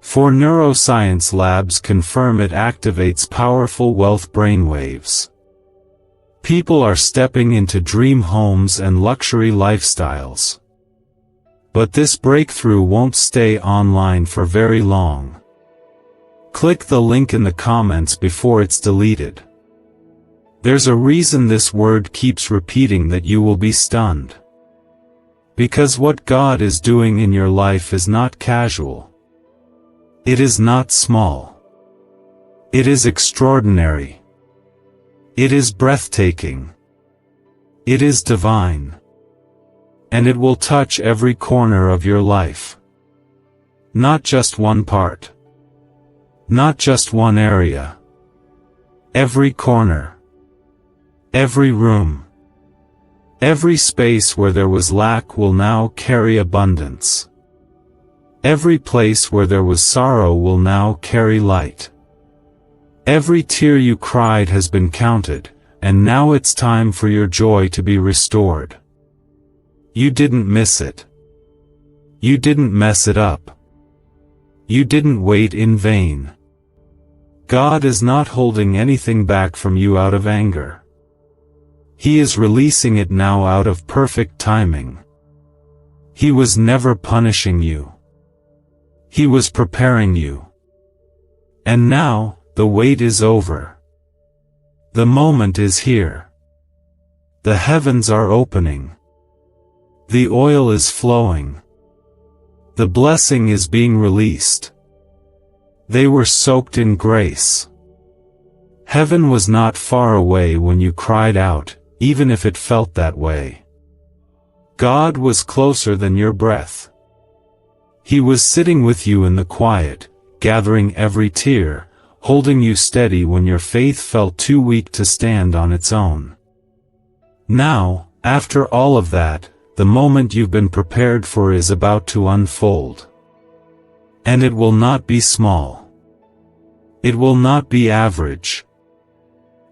Speaker 1: 4 neuroscience labs confirm it activates powerful wealth brainwaves. People are stepping into dream homes and luxury lifestyles. But this breakthrough won't stay online for very long. Click the link in the comments before it's deleted. There's a reason this word keeps repeating that you will be stunned. Because what God is doing in your life is not casual. It is not small. It is extraordinary. It is breathtaking. It is divine. And it will touch every corner of your life. Not just one part. Not just one area. Every corner. Every room. Every space where there was lack will now carry abundance. Every place where there was sorrow will now carry light. Every tear you cried has been counted, and now it's time for your joy to be restored. You didn't miss it. You didn't mess it up. You didn't wait in vain. God is not holding anything back from you out of anger. He is releasing it now out of perfect timing. He was never punishing you. He was preparing you. And now, the wait is over. The moment is here. The heavens are opening. The oil is flowing. The blessing is being released. They were soaked in grace. Heaven was not far away when you cried out, even if it felt that way. God was closer than your breath. He was sitting with you in the quiet, gathering every tear, holding you steady when your faith felt too weak to stand on its own. Now, after all of that, the moment you've been prepared for is about to unfold. And it will not be small. It will not be average.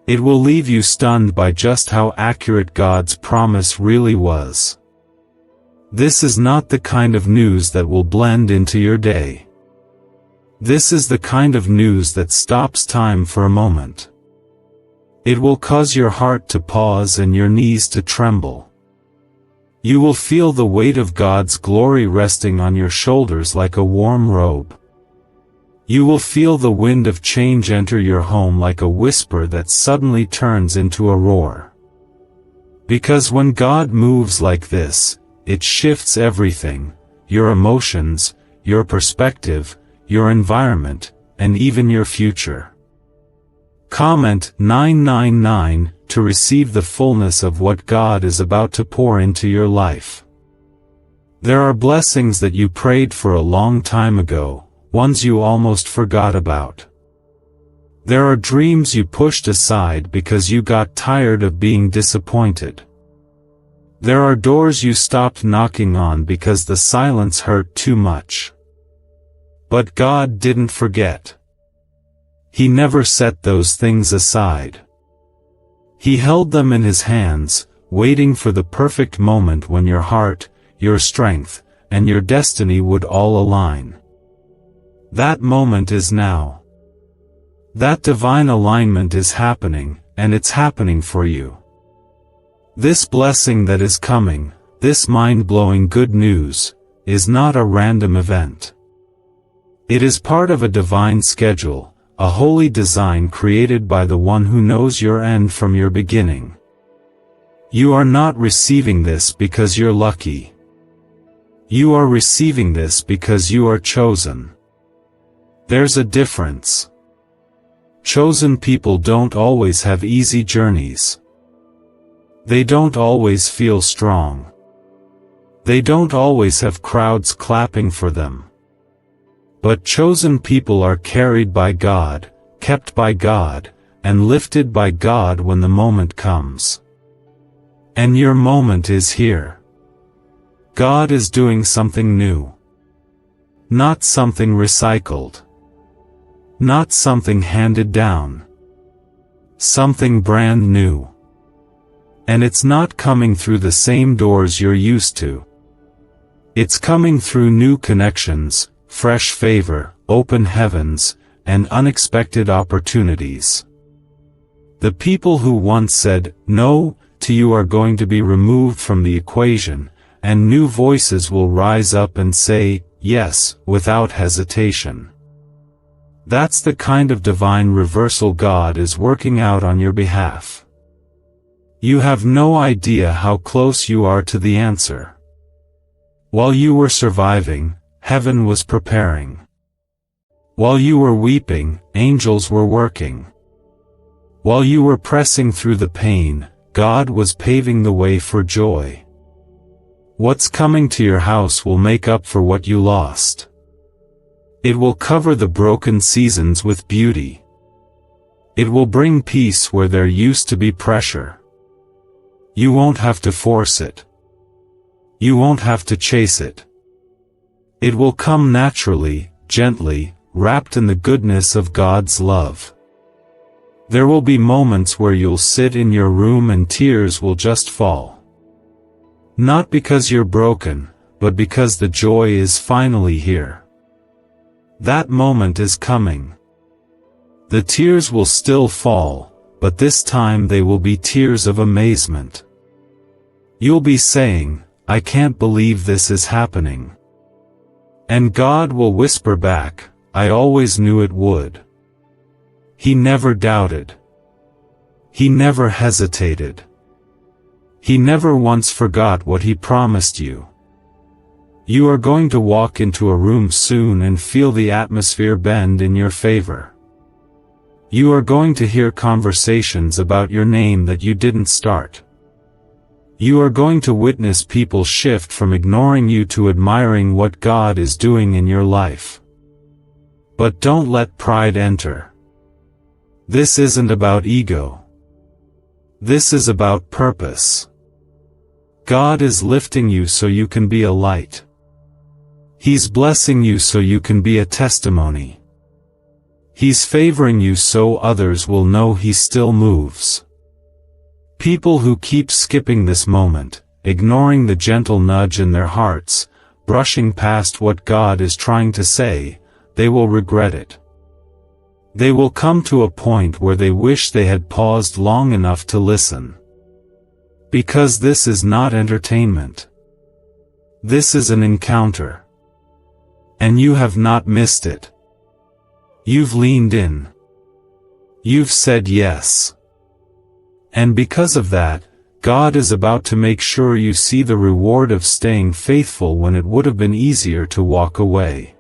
Speaker 1: It will leave you stunned by just how accurate God's promise really was. This is not the kind of news that will blend into your day. This is the kind of news that stops time for a moment. It will cause your heart to pause and your knees to tremble. You will feel the weight of God's glory resting on your shoulders like a warm robe. You will feel the wind of change enter your home like a whisper that suddenly turns into a roar. Because when God moves like this, it shifts everything, your emotions, your perspective, your environment, and even your future. Comment 999 to receive the fullness of what God is about to pour into your life. There are blessings that you prayed for a long time ago, ones you almost forgot about. There are dreams you pushed aside because you got tired of being disappointed. There are doors you stopped knocking on because the silence hurt too much. But God didn't forget. He never set those things aside. He held them in His hands, waiting for the perfect moment when your heart, your strength, and your destiny would all align. That moment is now. That divine alignment is happening, and it's happening for you. This blessing that is coming, this mind-blowing good news, is not a random event. It is part of a divine schedule, a holy design created by the one who knows your end from your beginning. You are not receiving this because you're lucky. You are receiving this because you are chosen. There's a difference. Chosen people don't always have easy journeys. They don't always feel strong. They don't always have crowds clapping for them. But chosen people are carried by God, kept by God, and lifted by God when the moment comes. And your moment is here. God is doing something new. Not something recycled. Not something handed down. Something brand new. And it's not coming through the same doors you're used to. It's coming through new connections, fresh favor, open heavens, and unexpected opportunities. The people who once said no to you are going to be removed from the equation, and new voices will rise up and say yes without hesitation. That's the kind of divine reversal God is working out on your behalf. You have no idea how close you are to the answer. While you were surviving, heaven was preparing. While you were weeping, angels were working. While you were pressing through the pain, God was paving the way for joy. What's coming to your house will make up for what you lost. It will cover the broken seasons with beauty. It will bring peace where there used to be pressure. You won't have to force it. You won't have to chase it. It will come naturally, gently, wrapped in the goodness of God's love. There will be moments where you'll sit in your room and tears will just fall. Not because you're broken, but because the joy is finally here. That moment is coming. The tears will still fall, but this time they will be tears of amazement. You'll be saying, "I can't believe this is happening." And God will whisper back, "I always knew it would." He never doubted. He never hesitated. He never once forgot what He promised you. You are going to walk into a room soon and feel the atmosphere bend in your favor. You are going to hear conversations about your name that you didn't start. You are going to witness people shift from ignoring you to admiring what God is doing in your life. But don't let pride enter. This isn't about ego. This is about purpose. God is lifting you so you can be a light. He's blessing you so you can be a testimony. He's favoring you so others will know He still moves. People who keep skipping this moment, ignoring the gentle nudge in their hearts, brushing past what God is trying to say, they will regret it. They will come to a point where they wish they had paused long enough to listen. Because this is not entertainment. This is an encounter. And you have not missed it. You've leaned in. You've said yes. And because of that, God is about to make sure you see the reward of staying faithful when it would have been easier to walk away.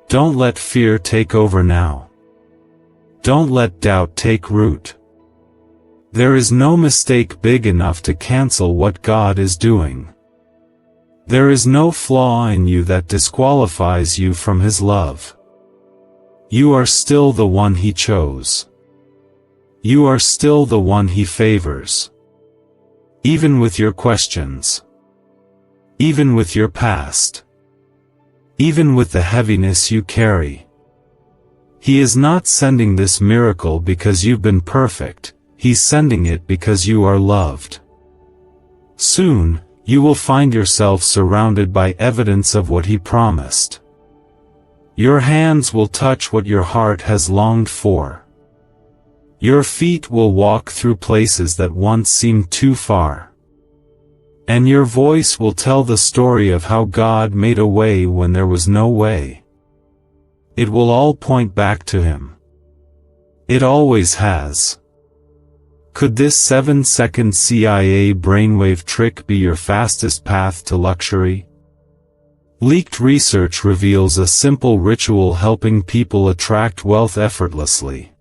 Speaker 1: Don't let fear take over now. Don't let doubt take root. There is no mistake big enough to cancel what God is doing. There is no flaw in you that disqualifies you from His love. You are still the one He chose. You are still the one He favors. Even with your questions. Even with your past. Even with the heaviness you carry. He is not sending this miracle because you've been perfect, He's sending it because you are loved. Soon, you will find yourself surrounded by evidence of what He promised. Your hands will touch what your heart has longed for. Your feet will walk through places that once seemed too far. And your voice will tell the story of how God made a way when there was no way. It will all point back to Him. It always has. Could this 7-second CIA brainwave trick be your fastest path to luxury? Leaked research reveals a simple ritual helping people attract wealth effortlessly.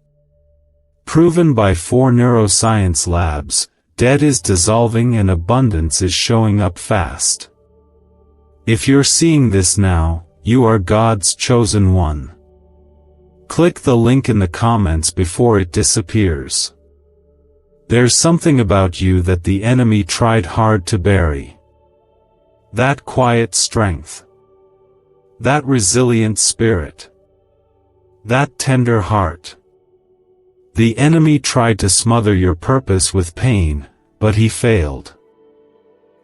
Speaker 1: Proven by 4 neuroscience labs, debt is dissolving and abundance is showing up fast. If you're seeing this now, you are God's chosen one. Click the link in the comments before it disappears. There's something about you that the enemy tried hard to bury. That quiet strength. That resilient spirit. That tender heart. The enemy tried to smother your purpose with pain, but he failed.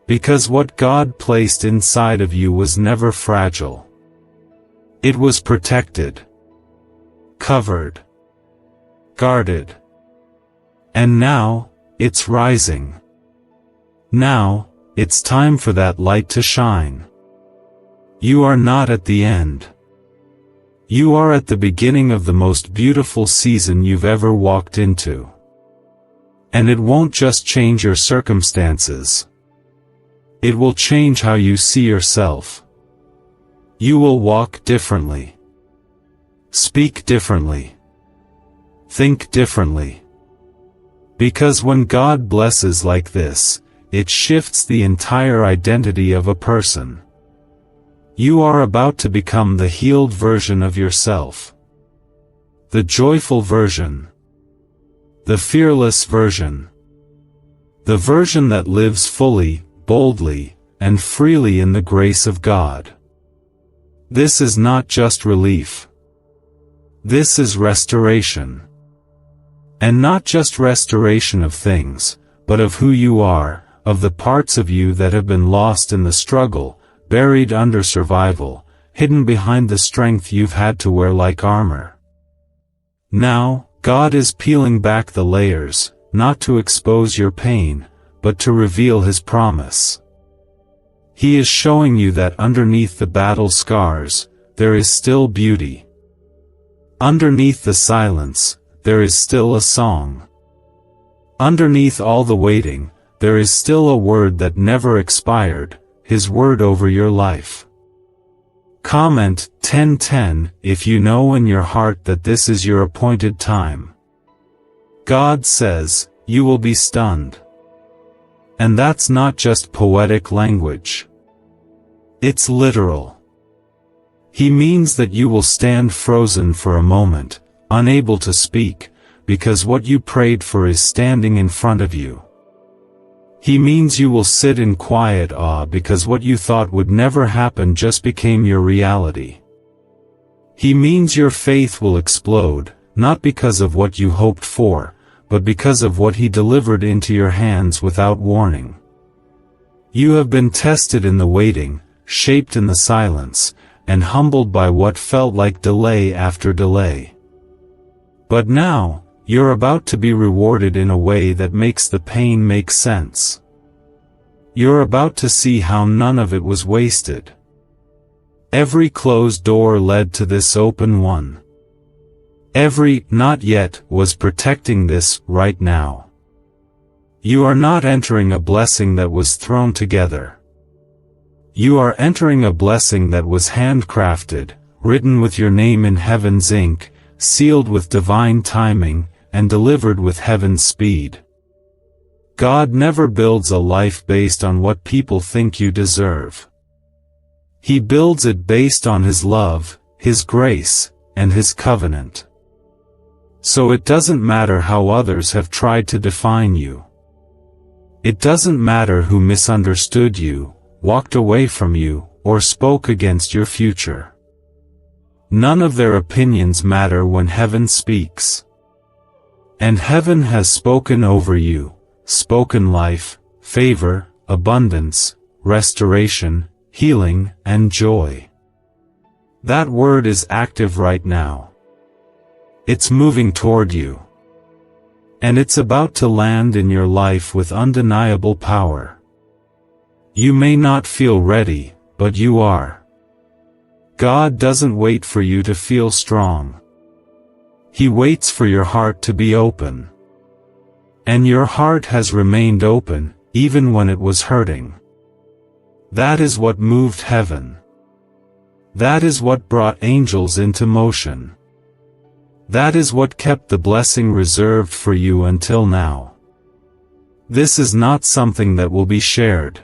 Speaker 1: Because what God placed inside of you was never fragile. It was protected, covered, guarded. And now, it's rising. Now, it's time for that light to shine. You are not at the end. You are at the beginning of the most beautiful season you've ever walked into. And it won't just change your circumstances. It will change how you see yourself. You will walk differently. Speak differently. Think differently. Because when God blesses like this, it shifts the entire identity of a person. You are about to become the healed version of yourself. The joyful version. The fearless version. The version that lives fully, boldly, and freely in the grace of God. This is not just relief. This is restoration. And not just restoration of things, but of who you are, of the parts of you that have been lost in the struggle, buried under survival, hidden behind the strength you've had to wear like armor. Now, God is peeling back the layers, not to expose your pain, but to reveal His promise. He is showing you that underneath the battle scars, there is still beauty. Underneath the silence, there is still a song. Underneath all the waiting, there is still a word that never expired, His word over your life. Comment 1010 if you know in your heart that this is your appointed time. God says, you will be stunned. And that's not just poetic language. It's literal. He means that you will stand frozen for a moment, unable to speak, because what you prayed for is standing in front of you. He means you will sit in quiet awe because what you thought would never happen just became your reality. He means your faith will explode, not because of what you hoped for, but because of what He delivered into your hands without warning. You have been tested in the waiting, shaped in the silence, and humbled by what felt like delay after delay. But now, you're about to be rewarded in a way that makes the pain make sense. You're about to see how none of it was wasted. Every closed door led to this open one. Every "not yet" was protecting this right now. You are not entering a blessing that was thrown together. You are entering a blessing that was handcrafted, written with your name in heaven's ink, sealed with divine timing, and delivered with heaven's speed. God never builds a life based on what people think you deserve. He builds it based on His love, His grace, and His covenant. So it doesn't matter how others have tried to define you. It doesn't matter who misunderstood you, walked away from you, or spoke against your future. None of their opinions matter when heaven speaks. And heaven has spoken over you, spoken life, favor, abundance, restoration, healing, and joy. That word is active right now. It's moving toward you. And it's about to land in your life with undeniable power. You may not feel ready, but you are. God doesn't wait for you to feel strong. He waits for your heart to be open. And your heart has remained open, even when it was hurting. That is what moved heaven. That is what brought angels into motion. That is what kept the blessing reserved for you until now. This is not something that will be shared.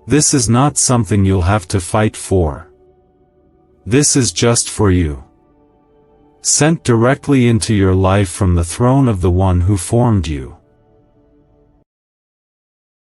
Speaker 1: This is not something you'll have to fight for. This is just for you. Sent directly into your life from the throne of the one who formed you.